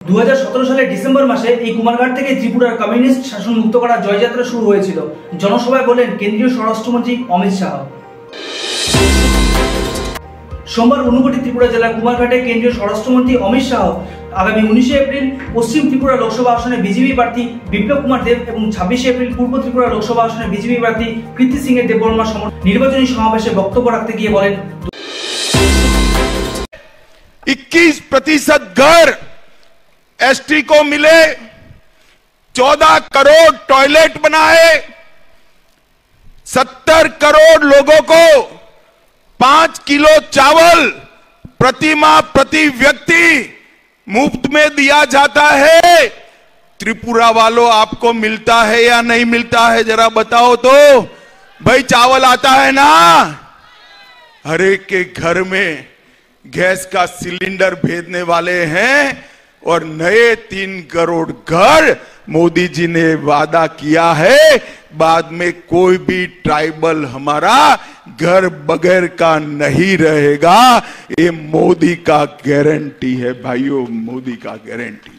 2017 সালের ডিসেম্বর মাসে এই কুমারঘাট থেকে ত্রিপুরার কমিউনিস্ট শাসন মুক্ত করার জয়যাত্রা শুরু হয়েছিল। জনসভায় বলেন কেন্দ্রীয় স্বরাষ্ট্রমন্ত্রী অমিত শাহ। সোমবার ঊনকোটি ত্রিপুরা জেলার কুমারঘাটে কেন্দ্রীয় স্বরাষ্ট্রমন্ত্রী অমিত শাহ আগামী 19 এপ্রিল পশ্চিম ত্রিপুরা লোকসভা আসনে বিজেপি প্রার্থী বিপ্লব কুমার দেব এবং 26 এপ্রিল পূর্ব ত্রিপুরা লোকসভা আসনে বিজেপি প্রার্থী কৃতি সিং এর দেববর্মা নির্বাচনী সমাবেশে বক্তব্য রাখতে গিয়ে বলেন 21% घर एसटी को मिले, 14 करोड़ टॉयलेट बनाए, 70 करोड़ लोगों को 5 किलो चावल प्रति माह प्रति व्यक्ति मुफ्त में दिया जाता है। त्रिपुरा वालों, आपको मिलता है या नहीं मिलता है जरा बताओ तो। भाई चावल आता है ना? हर एक के घर में गैस का सिलेंडर भेजने वाले हैं और नए 3 करोड़ घर मोदी जी ने वादा किया है, बाद में कोई भी ट्राइबल हमारा घर बगैर का नहीं रहेगा। ये मोदी का गारंटी है भाइयों, मोदी का गारंटी।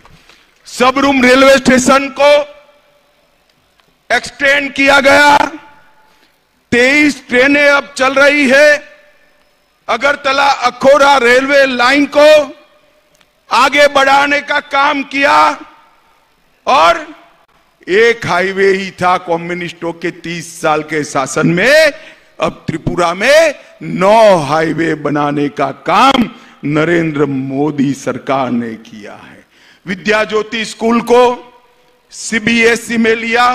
सबरूम रेलवे स्टेशन को एक्सटेंड किया गया, 23 ट्रेनें अब चल रही है। अगरतला अखौरा रेलवे लाइन को आगे बढ़ाने का काम किया और एक हाईवे ही था कम्युनिस्टों के 30 साल के शासन में। अब त्रिपुरा में 9 हाईवे बनाने का काम नरेंद्र मोदी सरकार ने किया है। विद्या ज्योति स्कूल को सीबीएसई में लिया,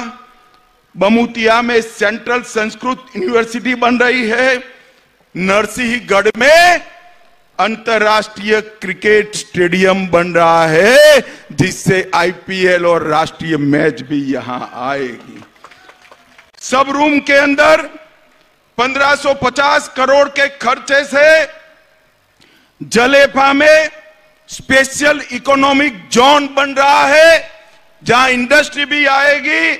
बमुतिया में सेंट्रल संस्कृत यूनिवर्सिटी बन रही है, नरसिंहगढ़ में अंतरराष्ट्रीय क्रिकेट स्टेडियम बन रहा है जिससे आईपीएल और राष्ट्रीय मैच भी यहां आएगी। सब रूम के अंदर 1550 करोड़ के खर्चे से जलेफा में स्पेशल इकोनॉमिक जोन बन रहा है जहां इंडस्ट्री भी आएगी,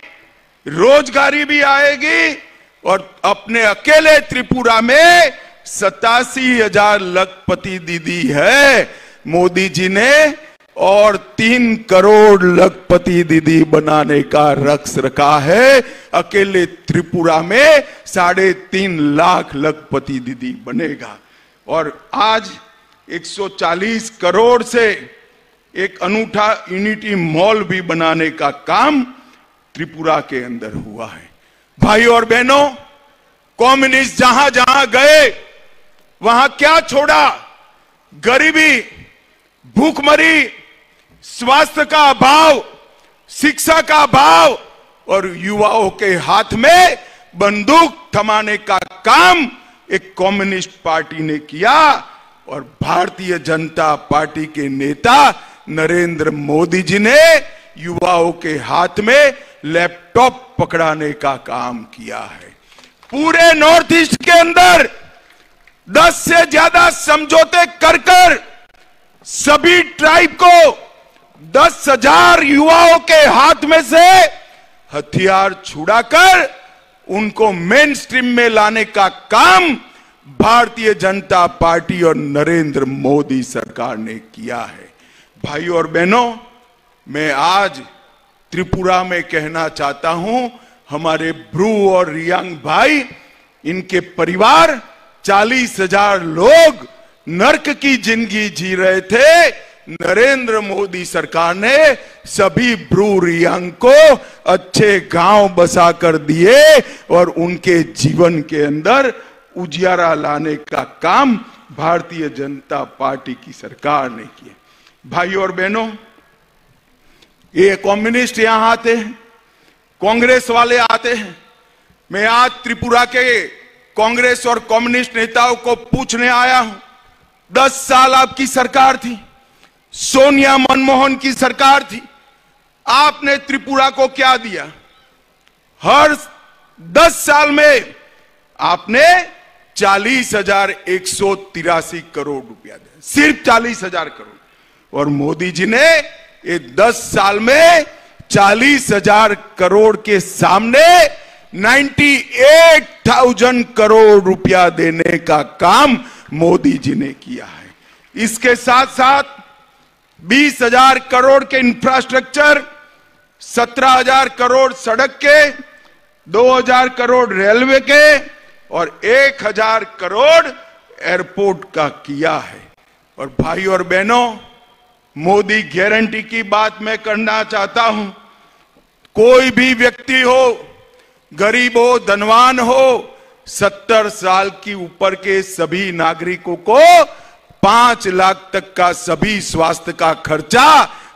रोजगारी भी आएगी और अपने अकेले त्रिपुरा में 87,000 लखपति दीदी है मोदी जी ने और 3 करोड़ लखपति दीदी बनाने का लक्ष्य रखा है। अकेले त्रिपुरा में 3.5 लाख लखपति दीदी बनेगा और आज 140 करोड़ से एक अनूठा यूनिटी मॉल भी बनाने का काम त्रिपुरा के अंदर हुआ है। भाई और बहनों, कम्युनिस्ट जहां जहां गए वहां क्या छोड़ा? गरीबी, भूखमरी, स्वास्थ्य का अभाव, शिक्षा का अभाव और युवाओं के हाथ में बंदूक थमाने का काम एक कम्युनिस्ट पार्टी ने किया और भारतीय जनता पार्टी के नेता नरेंद्र मोदी जी ने युवाओं के हाथ में लैपटॉप पकड़ाने का काम किया है। पूरे नॉर्थ ईस्ट के अंदर 10 से ज्यादा समझौते कर सभी ट्राइब को 10,000 युवाओं के हाथ में से हथियार छुड़ाकर उनको मेन स्ट्रीम में लाने का काम भारतीय जनता पार्टी और नरेंद्र मोदी सरकार ने किया है। भाइयों और बहनों, मैं आज त्रिपुरा में कहना चाहता हूं, हमारे ब्रू और रियांग भाई, इनके परिवार 40,000 लोग नर्क की जिंदगी जी रहे थे। नरेंद्र मोदी सरकार ने सभी ब्रू रियांग को अच्छे गांव बसा कर दिए और उनके जीवन के अंदर उजियारा लाने का काम भारतीय जनता पार्टी की सरकार ने किया। भाइयों और बहनों, ये कम्युनिस्ट यहां आते हैं, कांग्रेस वाले आते हैं। मैं आज त्रिपुरा के कांग्रेस और कम्युनिस्ट नेताओं को पूछने आया हूं, 10 साल आपकी सरकार थी, सोनिया मनमोहन की सरकार थी, आपने त्रिपुरा को क्या दिया? हर 10 साल में आपने 40,183 करोड़ रुपया दिया, सिर्फ 40,000 करोड़। और मोदी जी ने ये 10 साल में 40,000 करोड़ के सामने 98,000 करोड़ रुपया देने का काम मोदी जी ने किया है। इसके साथ साथ 20,000 करोड़ के इंफ्रास्ट्रक्चर, 17,000 करोड़ सड़क के, 2,000 करोड़ रेलवे के और 1,000 करोड़ एयरपोर्ट का किया है। और भाई और बहनों, मोदी गारंटी की बात मैं करना चाहता हूं। कोई भी व्यक्ति हो, गरीब हो, धनवान हो, 70 साल की ऊपर के सभी नागरिकों को 5 लाख तक का सभी स्वास्थ्य का खर्चा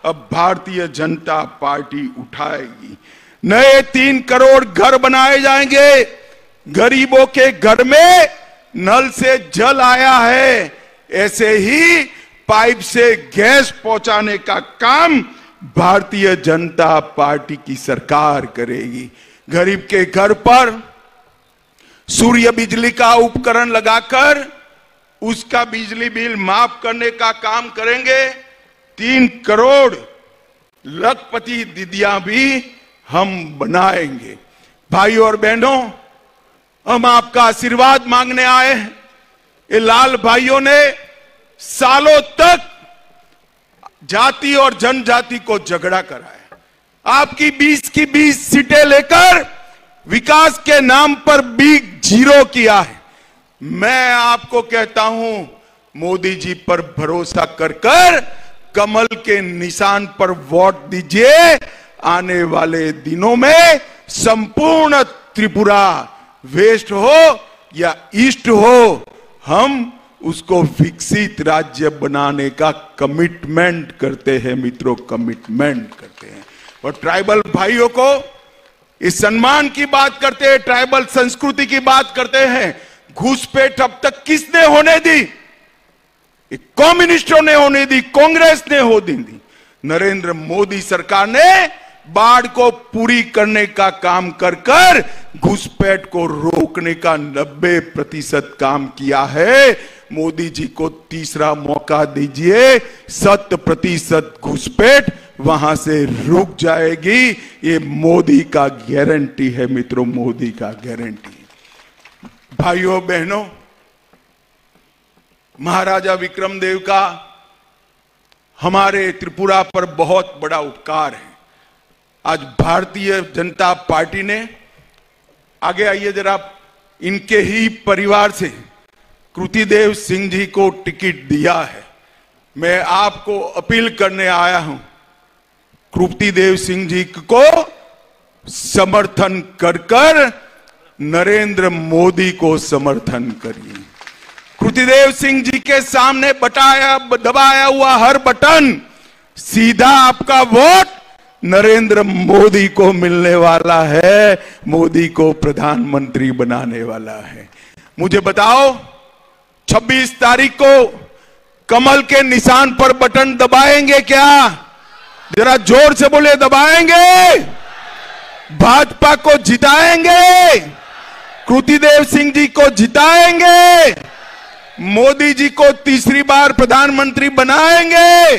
अब भारतीय जनता पार्टी उठाएगी। नए 3 करोड़ घर बनाए जाएंगे। गरीबों के घर में नल से जल आया है, ऐसे ही पाइप से गैस पहुंचाने का काम भारतीय जनता पार्टी की सरकार करेगी। गरीब के घर पर सूर्य बिजली का उपकरण लगाकर उसका बिजली बिल माफ करने का काम करेंगे। 3 करोड़ लखपति दीदियां भी हम बनाएंगे। भाइयों और बहनों, हम आपका आशीर्वाद मांगने आए हैं। ये लाल भाइयों ने सालों तक जाति और जनजाति को झगड़ा कराया। आपकी 20 की 20 सीटें लेकर विकास के नाम पर बिग जीरो किया है। मैं आपको कहता हूं, मोदी जी पर भरोसा कर कमल के निशान पर वोट दीजिए। आने वाले दिनों में संपूर्ण त्रिपुरा, वेस्ट हो या ईस्ट हो, हम उसको विकसित राज्य बनाने का कमिटमेंट करते हैं मित्रों, कमिटमेंट करते हैं। और ट्राइबल भाइयों को इस सम्मान की बात करते हैं, ट्राइबल संस्कृति की बात करते हैं। घुसपैठ अब तक किसने होने दी? कम्युनिस्टों ने होने दी, कांग्रेस ने होने दी। नरेंद्र मोदी सरकार ने बाढ़ को पूरी करने का काम कर घुसपैठ को रोकने का 90% काम किया है। मोदी जी को तीसरा मौका दीजिए, 100% घुसपैठ वहां से रुक जाएगी। ये मोदी का गारंटी है मित्रों, मोदी का गारंटी। भाइयों बहनों, महाराजा विक्रमदेव का हमारे त्रिपुरा पर बहुत बड़ा उपकार है। आज भारतीय जनता पार्टी ने, आगे आइए जरा, इनके ही परिवार से कृतिदेव सिंह जी को टिकट दिया है। मैं आपको अपील करने आया हूं, कृतिदेव सिंह जी को समर्थन कर नरेंद्र मोदी को समर्थन करिए। कृतिदेव सिंह जी के सामने दबाया हुआ हर बटन सीधा आपका वोट नरेंद्र मोदी को मिलने वाला है, मोदी को प्रधानमंत्री बनाने वाला है। मुझे बताओ, 26 तारीख को कमल के निशान पर बटन दबाएंगे क्या? जरा जोर से बोले, दबाएंगे? भाजपा को जिताएंगे? कृतिदेव सिंह जी को जिताएंगे? मोदी जी को तीसरी बार प्रधानमंत्री बनाएंगे?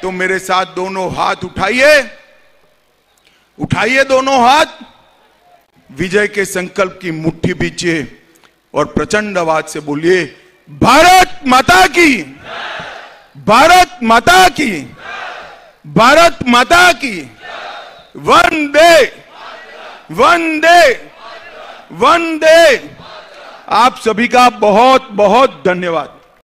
तो मेरे साथ दोनों हाथ उठाइए, उठाइए दोनों हाथ, विजय के संकल्प की मुट्ठी बीचिए और प्रचंड आवाज से बोलिए, भारत माता की, भारत माता की, भारत माता की, वंदे वंदे वंदे। आप सभी का बहुत बहुत धन्यवाद।